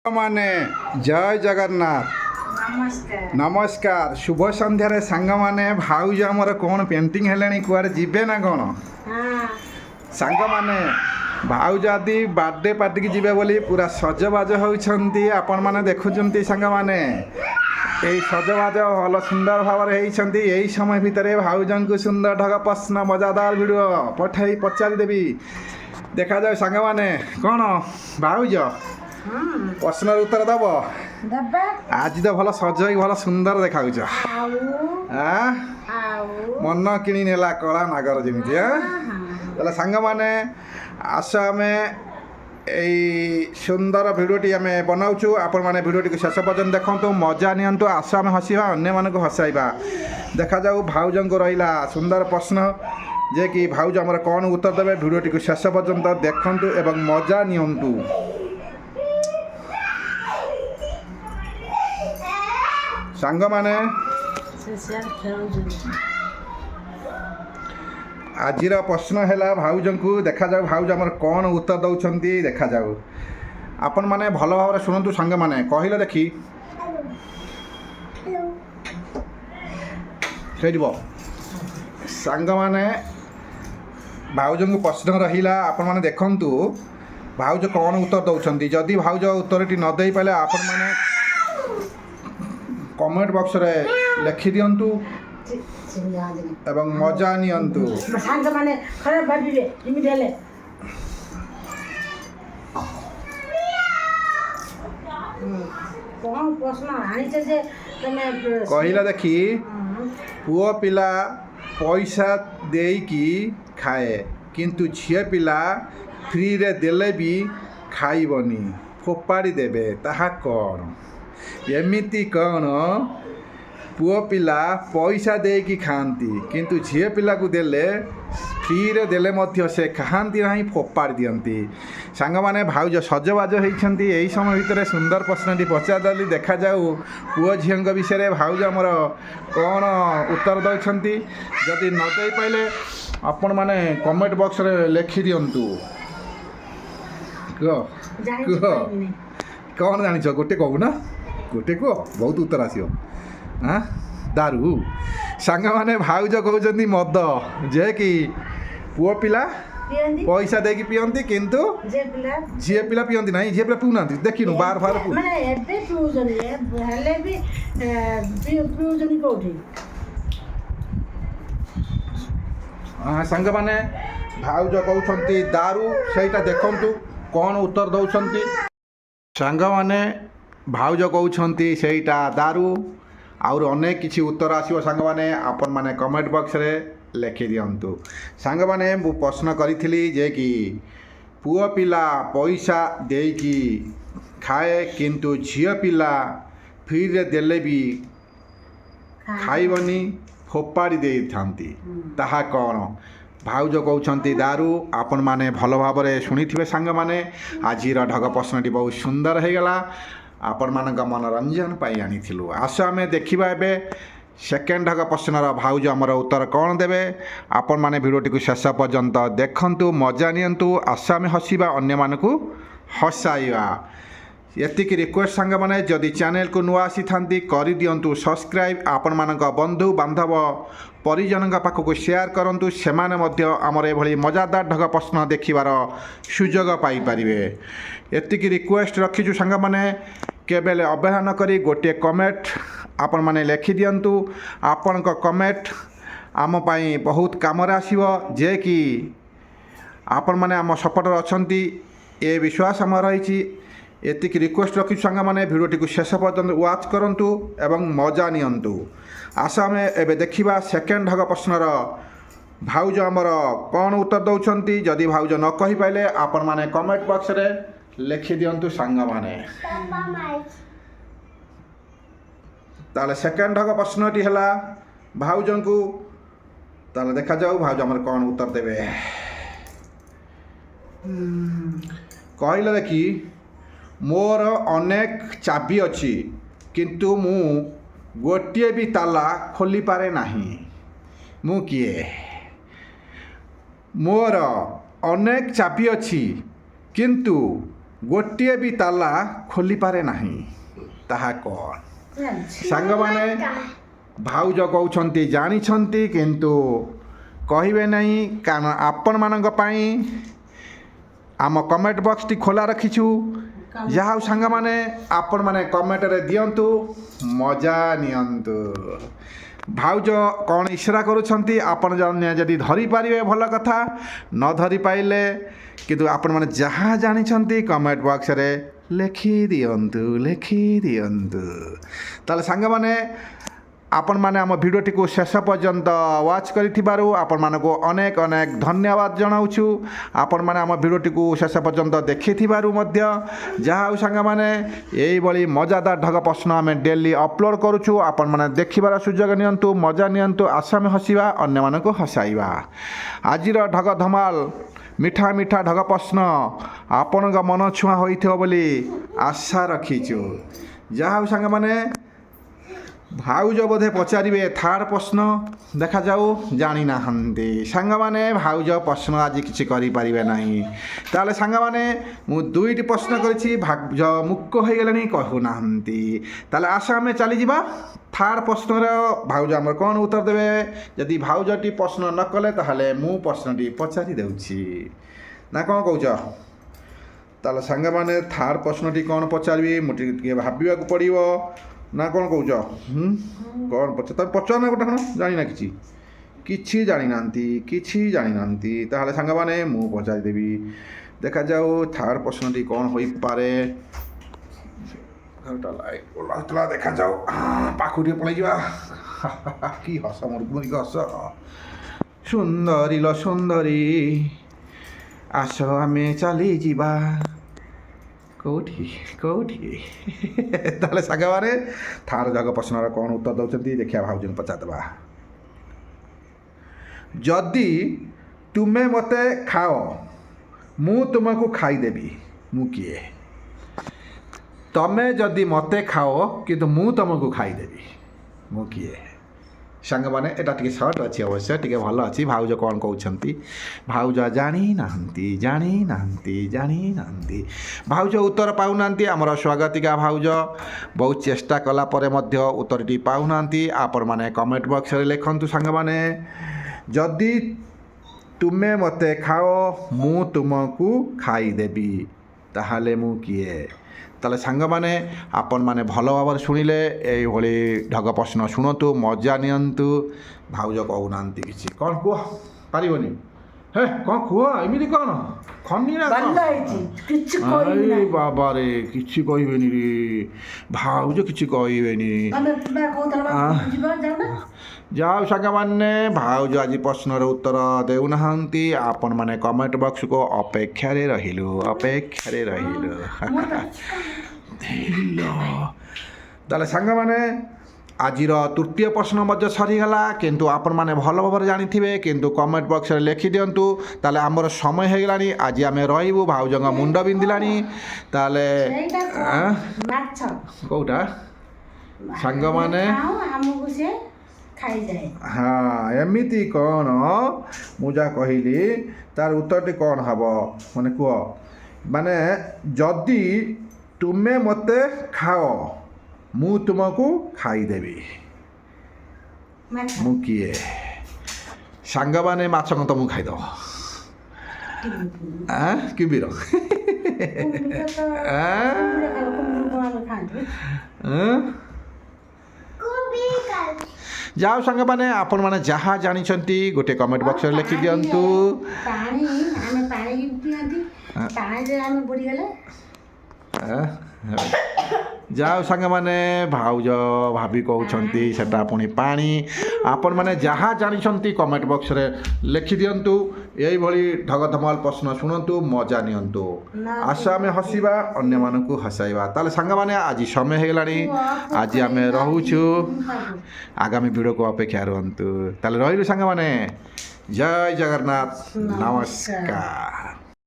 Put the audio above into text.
ମାନେ ଜୟ ଜଗନ୍ନାଥ। ନମସ୍କାର ଶୁଭ ସନ୍ଧ୍ୟାରେ ସାଙ୍ଗମାନେ। ଭାଉଜ ଆମର କ'ଣ ପେଣ୍ଟିଂ ହେଲେଣି, କୁଆଡ଼େ ଯିବେ ନା କ'ଣ? ସାଙ୍ଗମାନେ ଭାଉଜ ଆଦି ବାର୍ଥଡେ ପାର୍ଟିକି ଯିବେ ବୋଲି ପୁରା ସଜବାଜ ହେଉଛନ୍ତି। ଆପଣମାନେ ଦେଖୁଛନ୍ତି ସାଙ୍ଗମାନେ, ଏଇ ସଜବାଜ ଭଲ ସୁନ୍ଦର ଭାବରେ ହେଇଛନ୍ତି। ଏଇ ସମୟ ଭିତରେ ଭାଉଜଙ୍କୁ ସୁନ୍ଦର ଢଗ ପ୍ରଶ୍ନ ମଜାଦାର ଭିଡ଼ିଓ ପଚାରିଦେବି। ଦେଖାଯାଉ ସାଙ୍ଗମାନେ, କ'ଣ ଭାଉଜ ପ୍ରଶ୍ନର ଉତ୍ତର ଦବ? ଆଜି ତ ଭଲ ସଜ ହେଇ ଭଲ ସୁନ୍ଦର ଦେଖାଉଛ। ମନ କିଣି ନେଲା କଳା ନାଗର ଯେମିତି। ତାହେଲେ ସାଙ୍ଗମାନେ ଆସ, ଆମେ ଏଇ ସୁନ୍ଦର ଭିଡ଼ିଓଟି ଆମେ ବନାଉଛୁ। ଆପଣମାନେ ଭିଡ଼ିଓଟିକୁ ଶେଷ ପର୍ଯ୍ୟନ୍ତ ଦେଖନ୍ତୁ, ମଜା ନିଅନ୍ତୁ। ଆସ ଆମେ ହସିବା, ଅନ୍ୟମାନଙ୍କୁ ହସାଇବା। ଦେଖାଯାଉ ଭାଉଜଙ୍କୁ ରହିଲା ସୁନ୍ଦର ପ୍ରଶ୍ନ, ଯେ କି ଭାଉଜ ଆମର କ'ଣ ଉତ୍ତର ଦେବେ। ଭିଡ଼ିଓଟିକୁ ଶେଷ ପର୍ଯ୍ୟନ୍ତ ଦେଖନ୍ତୁ ଏବଂ ମଜା ନିଅନ୍ତୁ। ସାଙ୍ଗମାନେ ଆଜିର ପ୍ରଶ୍ନ ହେଲା ଭାଉଜଙ୍କୁ। ଦେଖାଯାଉ ଭାଉଜ ଆମର କ'ଣ ଉତ୍ତର ଦେଉଛନ୍ତି। ଦେଖାଯାଉ, ଆପଣମାନେ ଭଲ ଭାବରେ ଶୁଣନ୍ତୁ ସାଙ୍ଗମାନେ। କହିଲେ ଦେଖି ହେଇଯିବ। ସାଙ୍ଗମାନେ ଭାଉଜଙ୍କୁ ପ୍ରଶ୍ନ ରହିଲା, ଆପଣମାନେ ଦେଖନ୍ତୁ ଭାଉଜ କ'ଣ ଉତ୍ତର ଦେଉଛନ୍ତି। ଯଦି ଭାଉଜ ଉତ୍ତରଟି ନ ଦେଇପାରିଲେ ଆପଣମାନେ କମେଣ୍ଟ ବକ୍ସରେ ଲେଖିଦିଅନ୍ତୁ ଏବଂ ମଜା ନିଅନ୍ତୁ। ସାଙ୍ଗମାନେ ଖରାପ ଭାବିବେ ଏମିତି ହେଲେ। କ'ଣ ପ୍ରଶ୍ନ ଆଣିଛ ଯେ ତମେ କହିଲା ଦେଖି, ପୁଅ ପିଲା ପଇସା ଦେଇକି ଖାଏ, କିନ୍ତୁ ଝିଅ ପିଲା ଫ୍ରିରେ ଦେଲେ ବି ଖାଇବନି, ଫୋପାଡ଼ି ଦେବେ। ତାହା କ'ଣ? ଏମିତି କ'ଣ? ପୁଅ ପିଲା ପଇସା ଦେଇକି ଖାଆନ୍ତି, କିନ୍ତୁ ଝିଅ ପିଲାକୁ ଦେଲେ, ଫ୍ରିରେ ଦେଲେ ମଧ୍ୟ ସେ ଖାଆନ୍ତି ନାହିଁ, ଫୋପାଡ଼ି ଦିଅନ୍ତି। ସାଙ୍ଗମାନେ ଭାଉଜ ସଜବାଜ ହେଇଛନ୍ତି। ଏହି ସମୟ ଭିତରେ ସୁନ୍ଦର ପ୍ରଶ୍ନଟି ପଚାରିଦେଲି। ଦେଖାଯାଉ ପୁଅ ଝିଅଙ୍କ ବିଷୟରେ ଭାଉଜ ଆମର କ'ଣ ଉତ୍ତର ଦେଉଛନ୍ତି। ଯଦି ନ ଦେଇପାରିଲେ ଆପଣମାନେ କମେଣ୍ଟ ବକ୍ସରେ ଲେଖିଦିଅନ୍ତୁ। କୁହ କୁହ, କ'ଣ ଜାଣିଛ? ଗୋଟେ କହୁନା, ଗୋଟେ କୁହ, ବହୁତ ଉତ୍ତର ଆସିବ। ଦାରୁ। ସାଙ୍ଗମାନେ ଭାଉଜ କହୁଛନ୍ତି ମଦ, ଯେ କି ପୁଅ ପିଲା ପଇସା ଦେଇକି ପିଅନ୍ତି, କିନ୍ତୁ ଝିଅ ପିଲା ପିଅନ୍ତି ନାହିଁ। ଝିଅ ପିଲା ପିଉନାହାନ୍ତି, ଦେଖିନୁ ବାର ସାଙ୍ଗମାନେ ଭାଉଜ କହୁଛନ୍ତି ଦାରୁ। ସେଇଟା ଦେଖନ୍ତୁ କ'ଣ ଉତ୍ତର ଦେଉଛନ୍ତି। ସାଙ୍ଗମାନେ ଭାଉଜ କହୁଛନ୍ତି ସେଇଟା ଦାରୁ। ଆହୁରି ଅନେକ କିଛି ଉତ୍ତର ଆସିବ ସାଙ୍ଗମାନେ, ଆପଣମାନେ କମେଣ୍ଟ ବକ୍ସରେ ଲେଖିଦିଅନ୍ତୁ। ସାଙ୍ଗମାନେ ମୁଁ ପ୍ରଶ୍ନ କରିଥିଲି ଯେ କି ପୁଅ ପିଲା ପଇସା ଦେଇକି ଖାଏ, କିନ୍ତୁ ଝିଅ ପିଲା ଫ୍ରିରେ ଦେଲେ ବି ଖାଇବନି, ଫୋପାଡ଼ି ଦେଇଥାନ୍ତି। ତାହା କ'ଣ? ଭାଉଜ କହୁଛନ୍ତି ଦାରୁ। ଆପଣମାନେ ଭଲ ଭାବରେ ଶୁଣିଥିବେ ସାଙ୍ଗମାନେ। ଆଜିର ଢଗ ପ୍ରଶ୍ନଟି ବହୁତ ସୁନ୍ଦର ହେଇଗଲା, ଆପଣମାନଙ୍କ ମନୋରଞ୍ଜନ ପାଇଁ ଆଣିଥିଲୁ। ଆସ ଆମେ ଦେଖିବା ଏବେ ସେକେଣ୍ଡ ଢଗ ପ୍ରଶ୍ନର ଭାଉଜ ଆମର ଉତ୍ତର କ'ଣ ଦେବେ। ଆପଣମାନେ ଭିଡ଼ିଓଟିକୁ ଶେଷ ପର୍ଯ୍ୟନ୍ତ ଦେଖନ୍ତୁ, ମଜା ନିଅନ୍ତୁ। ଆସ ଆମେ ହସିବା, ଅନ୍ୟମାନଙ୍କୁ ହସାଇବା। ଏତିକି ରିକ୍ୱେଷ୍ଟ ସାଙ୍ଗମାନେ, ଯଦି ଚ୍ୟାନେଲକୁ ନୂଆ ଆସିଥାନ୍ତି କରିଦିଅନ୍ତୁ ସବସ୍କ୍ରାଇବ୍। ଆପଣମାନଙ୍କ ବନ୍ଧୁ ବାନ୍ଧବ ପରିଜନଙ୍କ ପାଖକୁ ସେୟାର କରନ୍ତୁ, ସେମାନେ ମଧ୍ୟ ଆମର ଏଭଳି ମଜାଦାର ଢଗ ପ୍ରଶ୍ନ ଦେଖିବାର ସୁଯୋଗ ପାଇପାରିବେ। ଏତିକି ରିକ୍ୱେଷ୍ଟ ରଖିଛୁ ସାଙ୍ଗମାନେ। କେବେ ଅବହେଳା ନ କରି ଗୋଟିଏ କମେଣ୍ଟ ଆପଣମାନେ ଲେଖିଦିଅନ୍ତୁ। ଆପଣଙ୍କ କମେଣ୍ଟ ଆମ ପାଇଁ ବହୁତ କାମରେ ଆସିବ, ଯେ କି ଆପଣମାନେ ଆମ ସପୋର୍ଟରେ ଅଛନ୍ତି, ଏ ବିଶ୍ୱାସ ଆମର ରହିଛି। ଏତିକି ରିକ୍ୱେଷ୍ଟ ରଖିଛୁ ସାଙ୍ଗମାନେ, ଭିଡ଼ିଓଟିକୁ ଶେଷ ପର୍ଯ୍ୟନ୍ତ ୱାଚ୍ କରନ୍ତୁ ଏବଂ ମଜା ନିଅନ୍ତୁ। ଆସ ଆମେ ଏବେ ଦେଖିବା ସେକେଣ୍ଡ ଢଗ ପ୍ରଶ୍ନର ଭାଉଜ ଆମର କ'ଣ ଉତ୍ତର ଦେଉଛନ୍ତି। ଯଦି ଭାଉଜ ନ କହିପାରିଲେ ଆପଣମାନେ କମେଣ୍ଟ ବକ୍ସରେ ଲେଖିଦିଅନ୍ତୁ ସାଙ୍ଗମାନେ। ତାହେଲେ ସେକେଣ୍ଡ ଢଗ ପ୍ରଶ୍ନଟି ହେଲା ଭାଉଜଙ୍କୁ। ତାହେଲେ ଦେଖାଯାଉ ଭାଉଜ ଆମର କ'ଣ ଉତ୍ତର ଦେବେ। କହିଲେ ଦେଖି, ମୋର ଅନେକ ଚାବି ଅଛି, କିନ୍ତୁ ମୁଁ ଗୋଟିଏ ବି ତାଲା ଖୋଲିପାରେ ନାହିଁ। ମୁଁ କିଏ? ମୋର ଅନେକ ଚାବି ଅଛି, କିନ୍ତୁ ଗୋଟିଏ ବି ତାଲା ଖୋଲିପାରେ ନାହିଁ ତାହା କ'ଣ? ଜାଣିଛି। ସାଙ୍ଗମାନେ ଭାଉଜ କହୁଛନ୍ତି ଜାଣିଛନ୍ତି କିନ୍ତୁ କହିବେ ନାହିଁ, କାରଣ ଆପଣମାନଙ୍କ ପାଇଁ ଆମ କମେଣ୍ଟ ବକ୍ସଟି ଖୋଲା ରଖିଛୁ। ଯାହା ହଉ ସାଙ୍ଗମାନେ ଆପଣମାନେ କମେଣ୍ଟରେ ଦିଅନ୍ତୁ, ମଜା ନିଅନ୍ତୁ। ଭାଉଜ କ'ଣ ଇସାରା କରୁଛନ୍ତି ଆପଣ ଯଦି ଧରିପାରିବେ ଭଲ କଥା, ନ ଧରିପାରିଲେ କିନ୍ତୁ ଆପଣମାନେ ଯାହା ଜାଣିଛନ୍ତି କମେଣ୍ଟ ବକ୍ସରେ ଲେଖିଦିଅନ୍ତୁ। ତାହେଲେ ସାଙ୍ଗମାନେ ଆପଣମାନେ ଆମ ଭିଡ଼ିଓଟିକୁ ଶେଷ ପର୍ଯ୍ୟନ୍ତ ୱାଚ୍ କରିଥିବାରୁ ଆପଣମାନଙ୍କୁ ଅନେକ ଅନେକ ଧନ୍ୟବାଦ ଜଣାଉଛୁ। ଆପଣମାନେ ଆମ ଭିଡ଼ିଓଟିକୁ ଶେଷ ପର୍ଯ୍ୟନ୍ତ ଦେଖିଥିବାରୁ ମଧ୍ୟ ଯାହା ହଉ ସାଙ୍ଗମାନେ ଏଇଭଳି ମଜାଦାର ଢଗ ପ୍ରଶ୍ନ ଆମେ ଡେଲି ଅପଲୋଡ଼ କରୁଛୁ। ଆପଣମାନେ ଦେଖିବାର ସୁଯୋଗ ନିଅନ୍ତୁ, ମଜା ନିଅନ୍ତୁ। ଆସ ଆମେ ହସିବା, ଅନ୍ୟମାନଙ୍କୁ ହସାଇବା। ଆଜିର ଢଗ ଧମାଲ ମିଠା ମିଠା ଢଗ ପ୍ରଶ୍ନ ଆପଣଙ୍କ ମନ ଛୁଆଁ ହୋଇଥିବ ବୋଲି ଆଶା ରଖିଛୁ। ଯାହା ହଉ ସାଙ୍ଗମାନେ ଭାଉଜ ବୋଧେ ପଚାରିବେ ଥାର୍ଡ଼ ପ୍ରଶ୍ନ, ଦେଖାଯାଉ। ଜାଣିନାହାନ୍ତି ସାଙ୍ଗମାନେ, ଭାଉଜ ପ୍ରଶ୍ନ ଆଜି କିଛି କରିପାରିବେ ନାହିଁ। ତାହେଲେ ସାଙ୍ଗମାନେ ମୁଁ 2ଟି ପ୍ରଶ୍ନ କରିଛି, ଭାଉଜ ମୁକ ହୋଇଗଲେଣି, କହୁନାହାନ୍ତି। ତାହେଲେ ଆସ ଆମେ ଚାଲିଯିବା ଥାର୍ଡ଼ ପ୍ରଶ୍ନର ଭାଉଜ ଆମର କ'ଣ ଉତ୍ତର ଦେବେ। ଯଦି ଭାଉଜଟି ପ୍ରଶ୍ନ ନ କଲେ ତାହେଲେ ମୁଁ ପ୍ରଶ୍ନଟି ପଚାରି ଦେଉଛି, ନା କ'ଣ କହୁଛ? ତାହେଲେ ସାଙ୍ଗମାନେ ଥାର୍ଡ଼ ପ୍ରଶ୍ନଟି କ'ଣ ପଚାରିବି ମୁଁ ଟିକେ ଭାବିବାକୁ ପଡ଼ିବ, ନା କ'ଣ କହୁଛ? କ'ଣ ପଚାର ନା ଗୋଟେ କ'ଣ ଜାଣିନା, କିଛି ଜାଣିନାହାନ୍ତି। ତାହେଲେ ସାଙ୍ଗମାନେ ମୁଁ ପଚାରିଦେବି, ଦେଖାଯାଉ ଥାର୍ଡ଼ ପ୍ରଶ୍ନଟି କ'ଣ ହୋଇପାରେ। ଦେଖାଯାଉ ପାଖକୁ ଟିକେ ପଳେଇଯିବା। କି ହସ ମୁର୍ମୁରିକ ହସ। ସୁନ୍ଦରୀ ଲ ସୁନ୍ଦରୀ ଆସ ଆମେ ଚାଲିଯିବା। କେଉଁଠି? ତାହେଲେ ସାଙ୍ଗମାନେ ଥାର୍ଡ଼ ଜାଗ ପ୍ରଶ୍ନର କ'ଣ ଉତ୍ତର ଦେଉଛନ୍ତି ଦେଖିବା, ଭାଉଜଙ୍କୁ ପଚାରିଦେବା। ଯଦି ତୁମେ ମୋତେ ଖାଅ ମୁଁ ତୁମକୁ ଖାଇଦେବି, ମୁଁ କିଏ? ତମେ ଯଦି ମୋତେ ଖାଅ କିନ୍ତୁ ମୁଁ ତୁମକୁ ଖାଇଦେବି, ମୁଁ କିଏ? ସାଙ୍ଗମାନେ ଏଇଟା ଟିକେ ସର୍ଟ ଅଛି, ଅବଶ୍ୟ ଟିକେ ଭଲ ଅଛି। ଭାଉଜ କ'ଣ କହୁଛନ୍ତି? ଭାଉଜ ଜାଣିନାହାନ୍ତି। ଭାଉଜ ଉତ୍ତର ପାଉନାହାନ୍ତି। ଆମର ସ୍ୱାଗତିକା ଭାଉଜ ବହୁତ ଚେଷ୍ଟା କଲା ପରେ ମଧ୍ୟ ଉତ୍ତରଟି ପାଉନାହାନ୍ତି। ଆପଣମାନେ କମେଣ୍ଟ ବକ୍ସରେ ଲେଖନ୍ତୁ ସାଙ୍ଗମାନେ, ଯଦି ତୁମେ ମୋତେ ଖାଅ ମୁଁ ତୁମକୁ ଖାଇଦେବି, ତାହେଲେ ମୁଁ କିଏ? ତାହେଲେ ସାଙ୍ଗମାନେ ଆପଣମାନେ ଭଲ ଭାବରେ ଶୁଣିଲେ ଏଇଭଳି ଢଗ ପ୍ରଶ୍ନ ଶୁଣନ୍ତୁ, ମଜା ନିଅନ୍ତୁ। ଭାଉଜ କହୁନାହାନ୍ତି କିଛି, କ'ଣ କୁହ? ପାରିବନି? ହେ କ'ଣ କୁହ? ଏମିତି କ'ଣ ଖନି ନା ବାବାରେ, କିଛି କହିବେନି ରେ ଭାଉଜ, କିଛି କହିବେନି। ଯାଉ ସାଙ୍ଗମାନେ ଭାଉଜ ଆଜି ପ୍ରଶ୍ନର ଉତ୍ତର ଦେଉନାହାନ୍ତି। ଆପଣମାନେ କମେଣ୍ଟ ବକ୍ସକୁ ଅପେକ୍ଷାରେ ରହିଲୁ। ତାହେଲେ ସାଙ୍ଗମାନେ ଆଜିର ତୃତୀୟ ପ୍ରଶ୍ନ ମଧ୍ୟ ସରିଗଲା, କିନ୍ତୁ ଆପଣମାନେ ଭଲ ଭାବରେ ଜାଣିଥିବେ, କିନ୍ତୁ କମେଣ୍ଟ ବକ୍ସରେ ଲେଖିଦିଅନ୍ତୁ। ତାହେଲେ ଆମର ସମୟ ହୋଇଗଲାଣି, ଆଜି ଆମେ ରହିବୁ। ଭାଉଜଙ୍କ ମୁଣ୍ଡ ବିନ୍ଧିଲାଣି। ତାହେଲେ କେଉଁଟା ସାଙ୍ଗମାନେ? ହଁ, ଏମିତି କ'ଣ? ମୁଁ ଯାହା କହିଲି ତାର ଉତ୍ତରଟି କ'ଣ ହେବ ମାନେ କୁହ? ମାନେ ଯଦି ତୁମେ ମୋତେ ଖାଅ ମୁଁ ତୁମକୁ ଖାଇଦେବି, ମୁଁ କିଏ? ସାଙ୍ଗମାନେ ମାଛ କ'ଣ ତମକୁ ଖାଇଦେବ? କୁମ୍ଭୀର? ଯାଉ ସାଙ୍ଗମାନେ ଆପଣମାନେ ଯାହା ଜାଣିଛନ୍ତି ଗୋଟେ କମେଣ୍ଟ ବକ୍ସରେ ଲେଖିଦିଅନ୍ତୁ। ଯାଉ ସାଙ୍ଗମାନେ ଭାଉଜ ଭାବି କହୁଛନ୍ତି ସେଟା ପୁଣି ପାଣି। ଆପଣମାନେ ଯାହା ଜାଣିଛନ୍ତି କମେଣ୍ଟ ବକ୍ସରେ ଲେଖିଦିଅନ୍ତୁ। ଏଇଭଳି ଢଗ ଧମାଲ ପ୍ରଶ୍ନ ଶୁଣନ୍ତୁ, ମଜା ନିଅନ୍ତୁ। ଆସ ଆମେ ହସିବା, ଅନ୍ୟମାନଙ୍କୁ ହସାଇବା। ତାହେଲେ ସାଙ୍ଗମାନେ ଆଜି ସମୟ ହେଇଗଲାଣି, ଆଜି ଆମେ ରହୁଛୁ। ଆଗାମୀ ଭିଡ଼ିଓକୁ ଅପେକ୍ଷା ରୁହନ୍ତୁ। ତାହେଲେ ରହିଲୁ ସାଙ୍ଗମାନେ, ଜୟ ଜଗନ୍ନାଥ, ନମସ୍କାର।